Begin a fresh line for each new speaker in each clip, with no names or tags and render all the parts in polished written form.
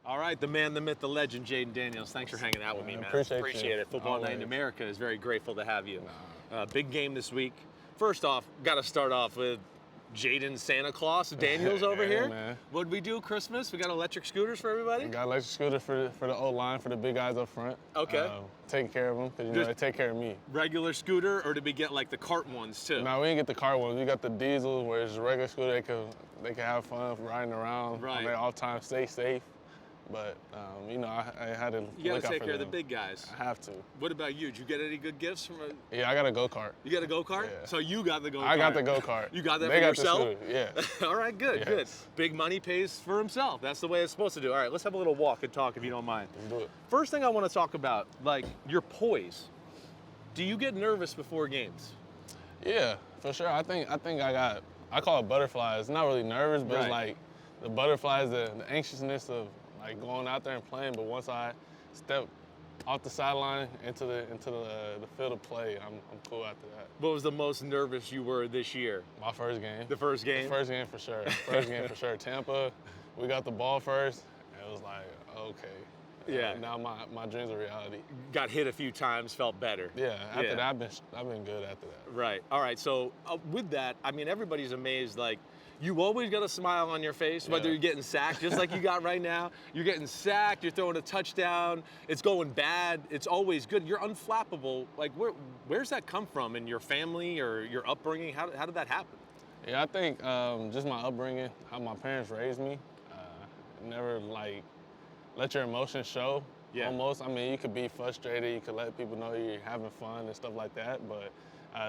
All right, the man, the myth, the legend, Jayden Daniels. Thanks for hanging out with me, man.
Appreciate
it. Football Night in America is very grateful to have you.
Nah.
Big game this week. First off, got to start off with Jayden Santa Claus Daniels over here.
Man.
What'd we do Christmas? We got electric scooters for everybody?
We got electric scooters for the O-line, for the big guys up front.
Okay.
Taking care of them, because they take care of me.
Regular scooter, or did we get like the cart ones too?
No, we didn't get the car ones. We got the diesel, where it's a regular scooter. They can have fun riding around.
Right.
On their off-time, stay safe. But, I had to
You got to take care of
them.
the big guys.
I have to.
What about you? Did you get any good gifts from a...
Yeah, I got a go-kart.
You got a go-kart?
Yeah.
So you got the go-kart.
I got the go-kart.
You got that
they
for
got
yourself?
The scooter. Yeah.
All right, good,
Yes.
good. Big money pays for himself. That's the way it's supposed to do. All right, let's have a little walk and talk if you don't mind.
Let's do it.
First thing I want to talk about, like your poise. Do you get nervous before games?
Yeah, for sure. I think I call it butterflies. It's not really nervous, but
Right.
it's like the butterflies, the anxiousness of like going out there and playing. But once I step off the sideline into the field of play, I'm cool after that.
What was the most nervous you were this year?
My first game.
The first game?
The first game for sure. First game for sure. Tampa, we got the ball first. And it was like, okay.
Yeah.
Now my dreams are reality.
Got hit a few times, felt better.
Yeah. After that, I've been good after that.
Right. All right. So with that, I mean, everybody's amazed. Like, you always got a smile on your face, whether
Yeah.
you're getting sacked, just like you got right now. You're getting sacked. You're throwing a touchdown. It's going bad. It's always good. You're unflappable. Like, where's that come from in your family or your upbringing? How did that happen?
Yeah, I think just my upbringing, how my parents raised me. Never like let your emotions show.
Yeah.
Almost. I mean, you could be frustrated. You could let people know you're having fun and stuff like that. But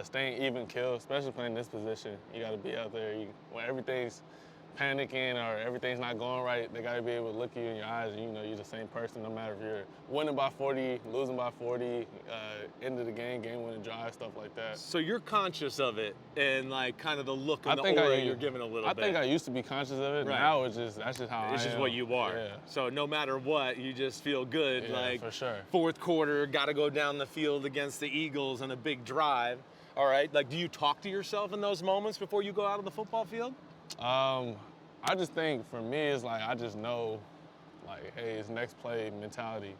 staying even keel, especially playing this position, you got to be out there. When everything's panicking or everything's not going right, they got to be able to look you in your eyes and you know you're the same person no matter if you're winning by 40, losing by 40, end of the game-winning drive, stuff like that.
So you're conscious of it and like kind of the look and
I
the
think
aura you're giving a little
I
bit.
think I used to be conscious of it.
Right.
Now that's just how I am.
It's just what you are.
Yeah.
So no matter what, you just feel good.
Yeah,
like
for sure.
Fourth quarter, got to go down the field against the Eagles on a big drive. All right. Like, do you talk to yourself in those moments before you go out on the football field?
I just think for me, it's like I just know, like, hey, it's next play mentality.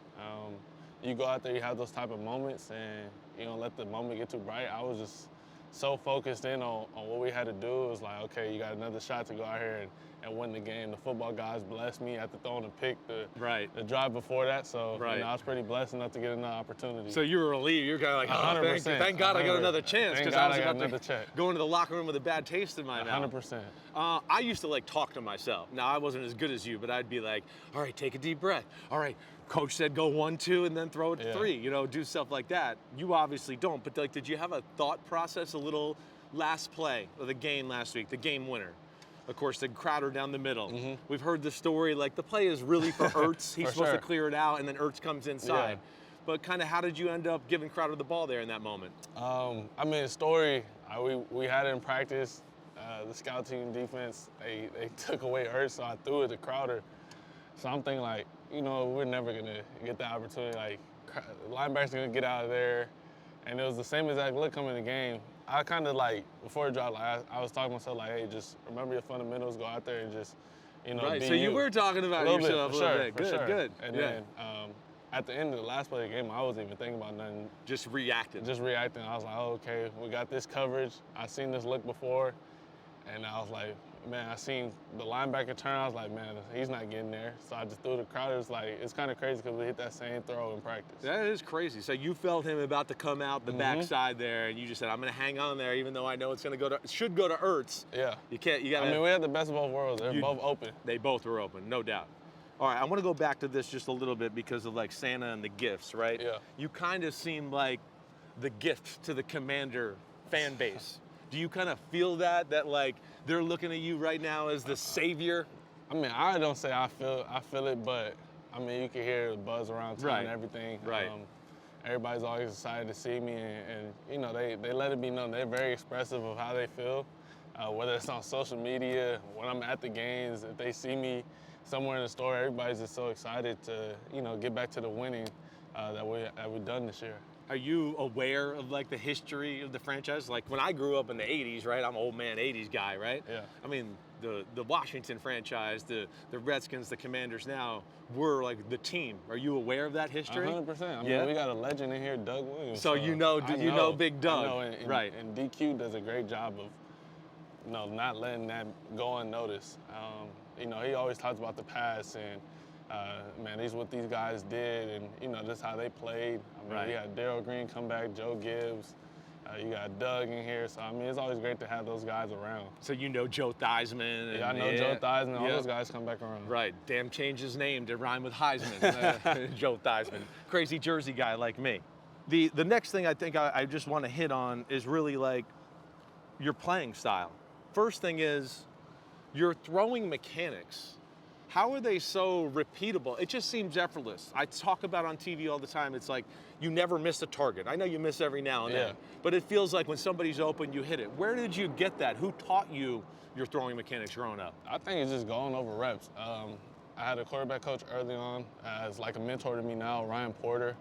You go out there, you have those type of moments, and you don't let the moment get too bright. I was just so focused in on what we had to do. It was like, okay, you got another shot to go out here and win the game. The football guys blessed me after throwing a pick the drive before that. So you know, I was pretty blessed enough to get another opportunity.
So you were relieved. You're kind of like, oh,
100%.
Thank God I got another chance.
Thank
Because
God
I was
I got
about
another
to
check.
go into the locker room with a bad taste in my mouth.
100%.
I used to like talk to myself. Now I wasn't as good as you, but I'd be like, all right, take a deep breath. All right, coach said go 1, 2, and then throw it to 3. You know, do stuff like that. You obviously don't, but like, did you have a thought process, a little last play of the game last week, the game winner? Of course, the Crowder down the middle. Mm-hmm. We've heard the story, like the play is really for Ertz. He's supposed to clear it out, and then Ertz comes inside. Yeah. But kind of how did you end up giving Crowder the ball there in that moment?
I mean, the story, we had it in practice. The scout team defense, they took away Ertz, so I threw it to Crowder. So I'm thinking like, you know, we're never gonna get that opportunity. Like, linebacker's gonna get out of there. And it was the same exact look coming in the game. I kind of like, before the drive, like I was talking to myself like, hey, just remember your fundamentals, go out there and just, you know,
right.
be
So you were talking about yourself a little bit. Good, good.
And then at the end of the last play of the game, I wasn't even thinking about nothing.
Just reacting.
Just reacting. I was like, oh, okay, we got this coverage. I've seen this look before. And I was like, man, I seen the linebacker turn. I was like, man, he's not getting there. So I just threw the Crowder. It's kind of crazy because we hit that same throw in practice.
That is crazy. So you felt him about to come out the backside there, and you just said, I'm going to hang on there, even though I know it's going to go to, it should go to Ertz.
Yeah.
You got to.
I mean, we had the best of both worlds. They're both open.
They both were open, no doubt. All right, I want to go back to this just a little bit because of like Santa and the gifts, right?
Yeah.
You kind of seem like the gift to the Commander fan base. Do you kind of feel that like they're looking at you right now as the savior?
I mean, I don't say I feel it, but I mean, you can hear the buzz around town and everything.
Right.
Everybody's always excited to see me, and you know, they let it be known. They're very expressive of how they feel, whether it's on social media, when I'm at the games, if they see me somewhere in the store, everybody's just so excited to, you know, get back to the winning that we've done this year.
Are you aware of like the history of the franchise? Like when I grew up in the 80s, right? I'm an old man 80s guy, right?
Yeah.
I mean, the Washington franchise, the Redskins, the Commanders now were like the team. Are you aware of that history?
100%. I mean, we got a legend in here, Doug Williams.
So you know Big Doug.
I know,
right.
And DQ does a great job of, not letting that go unnoticed. He always talks about the past and, man, these what these guys did, and just how they played. I mean, we had Darryl Green come back, Joe Gibbs. You got Doug in here, so I mean, it's always great to have those guys around.
So Joe Theismann.
Yeah, I know Joe Theismann. All those guys come back around.
Right. Damn, changed his name to rhyme with Heisman. Joe Theismann, crazy Jersey guy like me. The next thing I think I just want to hit on is really like your playing style. First thing is your throwing mechanics. How are they so repeatable? It just seems effortless. I talk about on TV all the time. It's like you never miss a target. I know you miss every now and then, but it feels like when somebody's open, you hit it. Where did you get that? Who taught you your throwing mechanics growing up?
I think it's just going over reps. I had a quarterback coach early on as like a mentor to me now, Ryan Porter.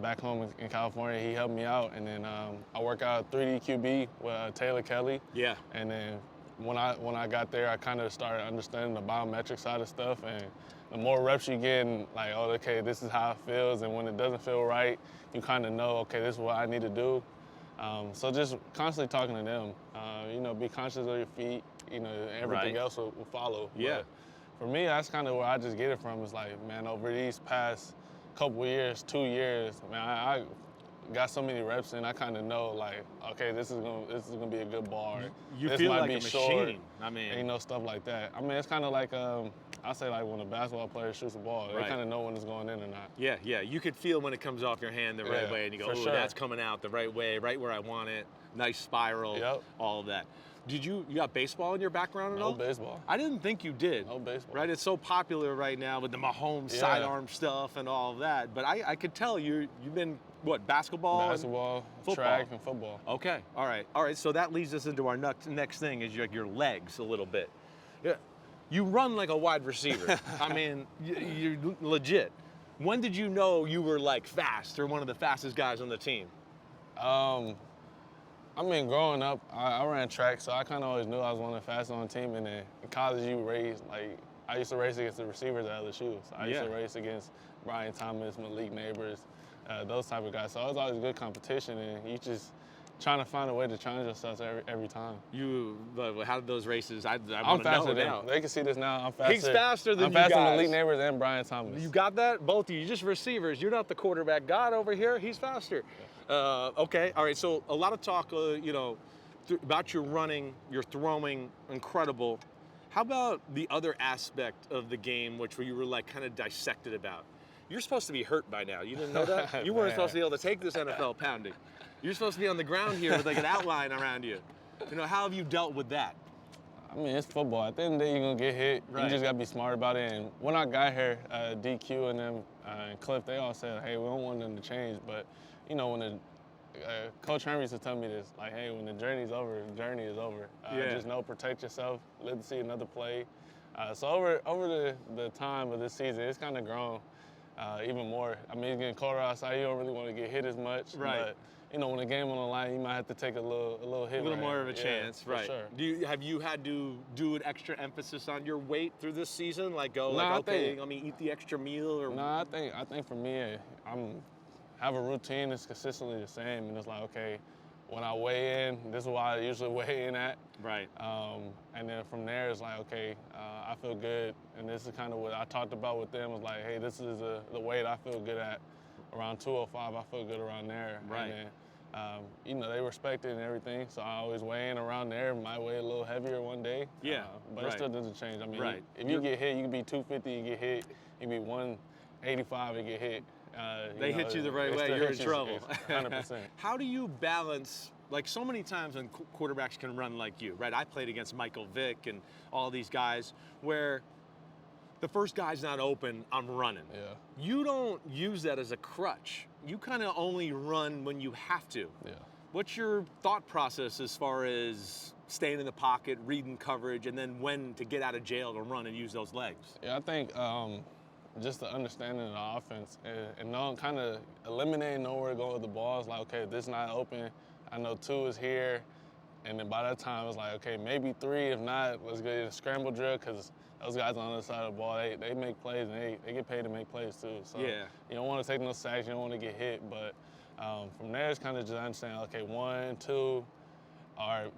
Back home in California, he helped me out, and then I work out 3D QB with Taylor Kelly.
Yeah.
And then when I got there, I kind of started understanding the biometric side of stuff, and the more reps you get, and like, oh, okay, this is how it feels, and when it doesn't feel right, you kind of know, okay, this is what I need to do. So just constantly talking to them, be conscious of your feet, everything else will follow.
Yeah.
But for me, that's kind of where I just get it from. It's like, man, over these past couple years, 2 years, man, I got so many reps in, I kind of know, like, okay, this is gonna be a good bar.
You
this
feel
might
like
be
a
short,
machine. I mean,
and, stuff like that. I mean, it's kind of like I say like when a basketball player shoots a ball, they kind of know when it's going in or not.
Yeah. You could feel when it comes off your hand the right way, and you go, oh, that's coming out the right way, right where I want it. Nice spiral, all of that. Did you got baseball in your background at all?
No baseball.
I didn't think you did.
No baseball.
Right? It's so popular right now with the Mahomes sidearm stuff and all of that. But I could tell you've been, what, basketball?
Basketball,
football.
Track, and football.
Okay. All right. So that leads us into our next thing is your legs a little bit. Yeah. You run like a wide receiver. I mean, you're legit. When did you know you were like fast or one of the fastest guys on the team?
I mean, growing up, I ran track, so I kind of always knew I was one of the fastest on the team. And then in college, you race, like, I used to race against the receivers at LSU. So I used to race against Brian Thomas, Malik Neighbors, those type of guys. So it was always good competition, and you just trying to find a way to challenge yourself every time.
How did those races? I'm
faster than him. They can see this now. I'm faster.
He's faster than
I'm faster
than
Malik Neighbors and Brian Thomas.
You got that? Both of you, just receivers. You're not the quarterback god over here. He's faster. Okay, all right. So a lot of talk, about your running, your throwing, incredible. How about the other aspect of the game, which you were like kind of dissected about? You're supposed to be hurt by now. You didn't know that? You weren't supposed to be able to take this NFL pounding. You're supposed to be on the ground here with like an outline around you. How have you dealt with that?
I mean, it's football. At the end of the day, you're going to get hit. Right. You just got to be smart about it. And when I got here, DQ and them and Cliff, they all said, hey, we don't want them to change. But, when Coach Henry used to tell me this, like, hey, when the journey's over, the journey is over. Just protect yourself, live to see another play. So over the time of this season, it's kind of grown even more. I mean, it's getting colder outside. You don't really want to get hit as much.
Right.
But, when the game on the line, you might have to take a little hit.
A little more of a chance, right?
For sure.
Have you had to do an extra emphasis on your weight through this season? Like let me eat the extra meal, or?
No, I think for me, have a routine that's consistently the same, and it's like, okay, when I weigh in, this is what I usually weigh in at.
Right.
And then from there, it's like, okay, I feel good, and this is kind of what I talked about with them. Was like, hey, this is the weight I feel good at. Around 205, I feel good around there.
Right.
And then, they respect it and everything, so I always weigh in around there. Might weigh a little heavier one day.
Yeah.
But it still doesn't change. I mean, if
you
get hit, you can be 250 and get hit. You can be 185 and get hit.
They hit you the right way, you're in trouble.
100%.
How do you balance, like so many times when quarterbacks can run like you, right? I played against Michael Vick and all these guys where the first guy's not open, I'm running.
Yeah.
You don't use that as a crutch. You kind of only run when you have to.
Yeah.
What's your thought process as far as staying in the pocket, reading coverage, and then when to get out of jail to run and use those legs?
Yeah, I think just the understanding of the offense and kind of eliminating where to go with the ball. It's like, okay, if this is not open, I know 2 is here. And then by that time, it was like, okay, maybe 3. If not, let's get a scramble drill because those guys on the other side of the ball, they make plays and they get paid to make plays too. So
Yeah.
you don't want to take no sacks, you don't want to get hit. But from there, it's kind of just understanding, okay, 1, 2, all right,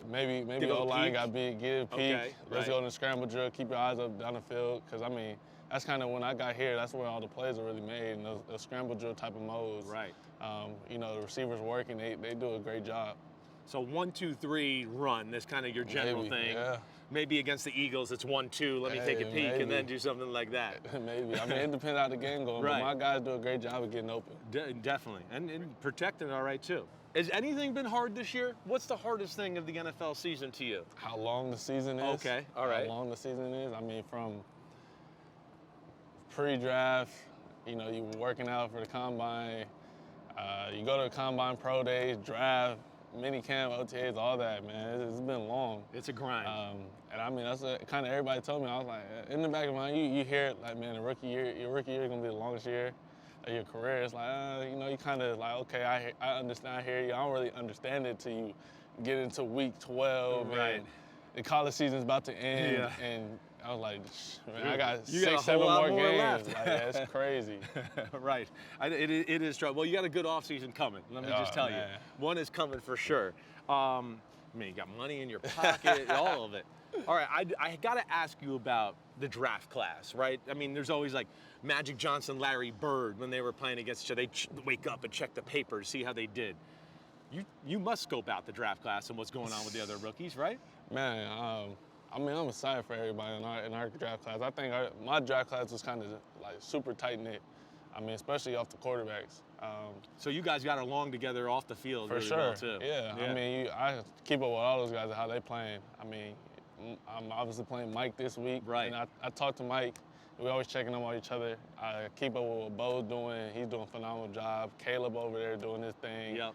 maybe
Give a
O-line
peek.
got big, get a peek.
Okay,
Let's
right.
go in the scramble drill, keep your eyes up down the field. Because, I mean, that's kind of when I got here, that's where all the plays are really made, in those scramble drill type of modes.
Right.
You know, the receivers working, they do a great job.
So 1, 2, 3, run. That's kind of your general
Maybe,
thing.
yeah.
Maybe against the Eagles, it's 1, 2. Let me take a peek, and then do something like that.
Maybe. I mean, it depends how the game goes.
Right.
But my guys do a great job of getting open.
Definitely, and protecting all right too. Has anything been hard this year? What's the hardest thing of the NFL season to you?
How long the season is.
Okay, all right.
How long the season is. I mean, from pre-draft, you know, you were working out for the combine. You go to the combine pro days, draft, mini camp, OTAs, all that, man. It's been long.
It's a grind.
And I mean, that's what kind of everybody told me. I was like, in the back of my mind, you hear it like, man, your rookie year is gonna be the longest year of your career. It's like, you know, you kind of like, okay, I understand, I hear you. I don't really understand it till you get into week 12,
Right.
and the college season's about to end,
Yeah.
and I was like, man, I got
You got a
6, 7
whole lot
more
more
games.
left.
Like, yeah, it's crazy.
Right. It is trouble. Well, you got a good offseason coming. Let me just
Oh,
tell you.
man.
One is coming for sure. I mean, you got money in your pocket, all of it. All right, I got to ask you about the draft class, right? I mean, there's always like Magic Johnson, Larry Bird, when they were playing against each other, they'd wake up and check the paper to see how they did. You must scope out the draft class and what's going on with the other rookies, right?
Man, I mean, I'm excited for everybody in our draft class. I think my draft class was kind of like super tight knit. I mean, especially off the quarterbacks.
So you guys got along together off the field
For
really
sure.
well too.
Yeah. I mean, I keep up with all those guys and how they playing. I mean, I'm obviously playing Mike this week.
Right.
And I talk to Mike. We always checking on each other. I keep up with what Bo's doing. He's doing a phenomenal job. Caleb over there doing his thing.
Yep.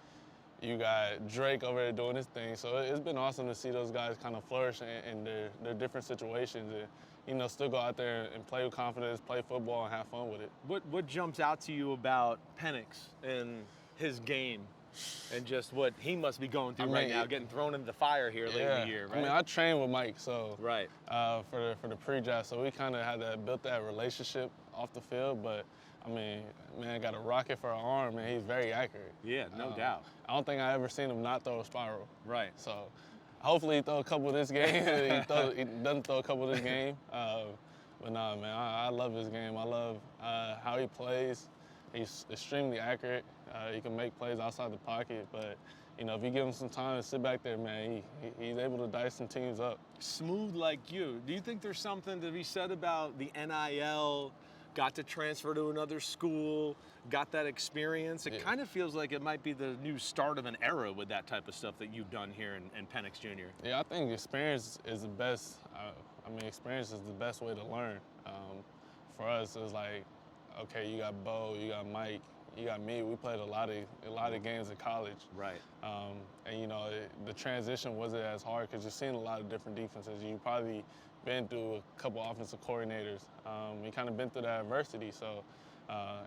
You got Drake over there doing his thing. So it's been awesome to see those guys kind of flourish in their different situations and, you know, still go out there and play with confidence, play football, and have fun with it.
What jumps out to you about Penix and his game and just what he must be going through right now, getting thrown into the fire here late in the year, right?
I mean, I trained with Mike, so
right.
For the pre-draft, so we kind of had built that relationship off the field. But I mean, man, got a rocket for an arm, and he's very accurate.
Yeah, no doubt.
I don't think I ever seen him not throw a spiral.
Right.
So hopefully he throw a couple this game. he doesn't throw a couple this game. But nah, man, I love his game. I love how he plays. He's extremely accurate. He can make plays outside the pocket, but you know, if you give him some time to sit back there, man, he's able to dice some teams up.
Smooth like you. Do you think there's something to be said about the NIL? Got to transfer to another school, got that experience. It kind of feels like it might be the new start of an era with that type of stuff that you've done here in Penix Jr.
Yeah, I think experience is the best. I mean, experience is the best way to learn. For us, it's like, okay, you got Bo, you got Mike, you got me. We played a lot of games in college. Right. And you know, the transition wasn't as hard because you're seeing a lot of different defenses. You probably been through a couple offensive coordinators. You kind of been through that adversity. So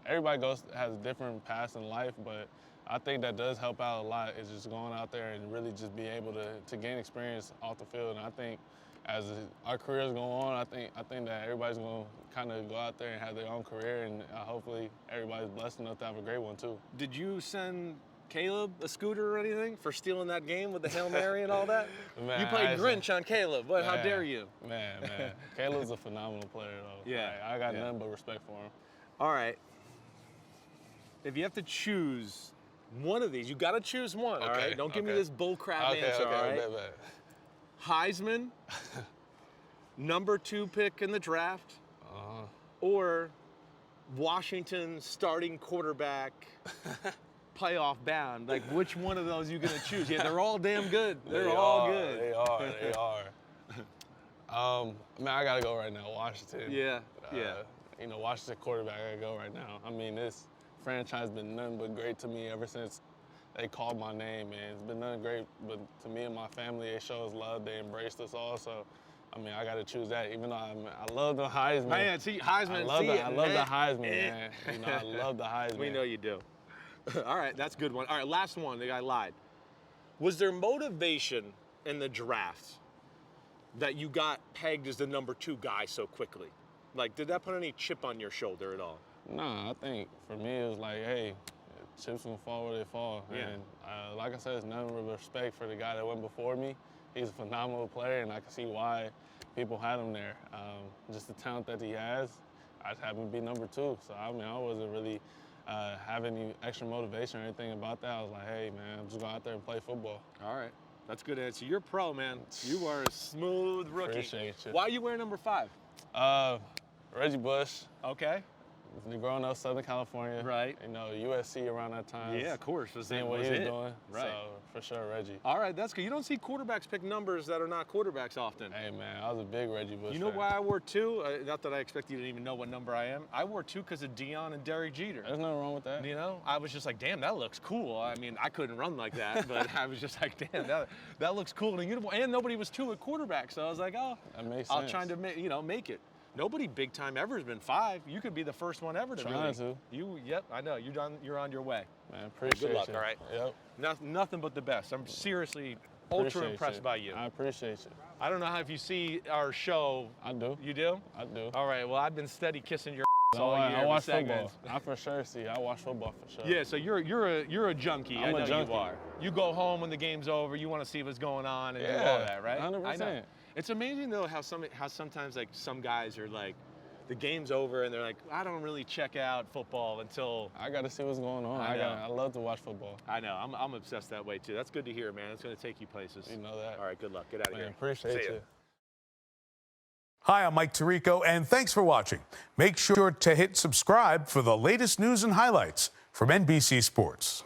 everybody has a different path in life, but I think that does help out a lot is just going out there and really just being able to gain experience off the field. And I think as our careers go on, I think that everybody's going to kind of go out there and have their own career, and hopefully everybody's blessed enough to have a great one too. Did you send Caleb a scooter or anything for stealing that game with the Hail Mary and all that? Man, you played Grinch on Caleb. What? How dare you? Man. Caleb's a phenomenal player, though. Yeah. I got nothing but respect for him. All right. If you have to choose one of these, you got to choose one, all right? Don't give me this bullcrap answer, all right? Bet. Heisman, number 2 pick in the draft, or Washington starting quarterback, playoff bound. Like, which one of those are you going to choose? Yeah, they're all damn good. They're all good. They are. Man, I got to go right now, Washington. Yeah. You know, Washington quarterback, I got to go right now. I mean, this franchise has been nothing but great to me ever since they called my name, man. It's been nothing great, but to me and my family, they show us love. They embraced us all. So, I mean, I got to choose that. Even though I love the Heisman. Man, see, Heisman. I love the Heisman, man. You know, I love the Heisman. We know you do. All right, that's a good one. All right, last one. The guy lied.
Was there motivation in the draft that you got pegged as the number 2 guy so quickly? Like, did that put any chip on your shoulder at all?
Nah, I think for me it was like, hey, chips gonna fall where they fall.
Yeah.
And like I said, it's nothing but respect for the guy that went before me. He's a phenomenal player, and I can see why people had him there. Just the talent that he has, I just happened to be number 2. So, I mean, I wasn't really having any extra motivation or anything about that. I was like, hey, man, I'm just going out there and play football.
All right. That's a good answer. You're pro, man. You are a smooth rookie.
Appreciate you.
Why are you wearing number 5?
Reggie Bush.
Okay.
Growing up Southern California.
Right.
You know, USC around that time.
Yeah, of course.
Seeing what he was doing.
Right.
So, for sure, Reggie.
All right, that's good. You don't see quarterbacks pick numbers that are not quarterbacks often.
Hey, man, I was a big Reggie Bush
You know
fan.
why I wore 2? Not that I expect you to even know what number I am. I wore 2 because of Dion and Derek Jeter.
There's nothing wrong with that.
You know, I was just like, damn, that looks cool. I mean, I couldn't run like that, but I was just like, damn, that looks cool in a uniform. And nobody was 2 at quarterback, so I was like, oh,
That makes
I'll
sense.
try to make it. Nobody big time ever has been 5. You could be the first one ever to
Trying
really.
to.
Yep, I know. You're on your way.
Man, appreciate
Good luck,
you.
all right?
Yep.
Nothing but the best. I'm seriously ultra
Appreciate
impressed by you.
I appreciate you.
I don't know how if you see our show.
I do.
You do?
I do.
All right. Well, I've been steady kissing your
No,
all year.
I
every
watch
segment.
football. I for sure see. I watch football for sure.
Yeah. So you're a junkie.
I'm
I know
a junkie.
you are. You go home when the game's over. You want to see what's going on and do all that, right?
100%.
I know. It's amazing though how sometimes like some guys are like, the game's over and they're like, I don't really check out football until.
I got to see what's going on. I love to watch football.
I know. I'm obsessed that way too. That's good to hear, man. It's going to take you places.
You know that.
All right. Good luck. Get out of
Man,
here.
appreciate
See ya.
you.
Hi, I'm Mike Tirico, and thanks for watching. Make sure to hit subscribe for the latest news and highlights from NBC Sports.